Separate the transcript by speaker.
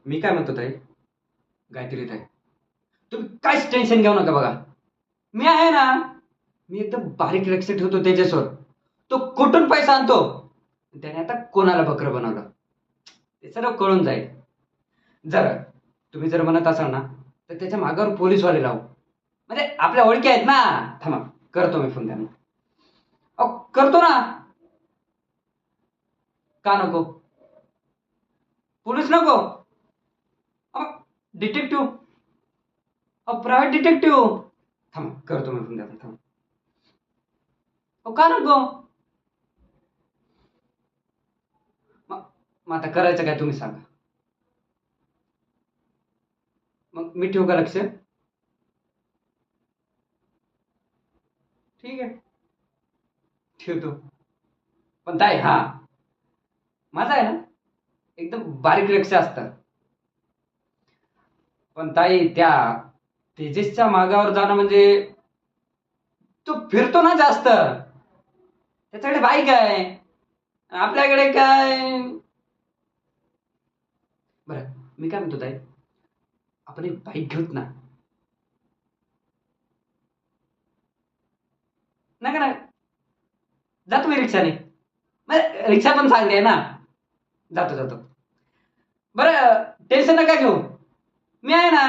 Speaker 1: मी काय म्हणतो ताई, गायत्री ताई, तुम्ही काहीच टेन्शन घेऊ नका बघा. मी आहे ना. मी एकदम बारीक लक्ष ठेवतो तेजसवर. तो कुठून पैसा आणतो, त्याने आता कोणाला बकरं बनवलं, ते सर्व कळून जाईल. जर तुम्ही जर म्हणत असाल ना, तर त्याच्या मागावर पोलीसवाले लावू. म्हणजे आपल्या ओळखी आहेत ना. थांबा, करतो मी फोन त्यांना. अहो, करतो ना. का नको? पोलीस नको? Detective, private detective. थांबा, करतो मी फोन त्यांना. थांबा. अहो, का नको? मग मग आता करायचं काय तुम्ही सांगा. मग मी ठेवू का लक्ष? ठीक आहे, ठेवतो. पण ताई, हा, माझा आहे ना एकदम बारीक लक्ष असतं. पण ताई, त्या तेजसच्या मागावर जाणं म्हणजे, तो फिरतो ना जास्त. त्याच्याकडे बाईक आहे, आपल्याकडे काय. बरं, मी काय म्हणतो ताई, आपण एक बाईक घेऊत ना. नका ना. जातो मी रिक्षाने. रिक्षा पण चांगली आहे ना. जातो जातो. बरं, टेन्शन नका घेऊ. मी आहे ना.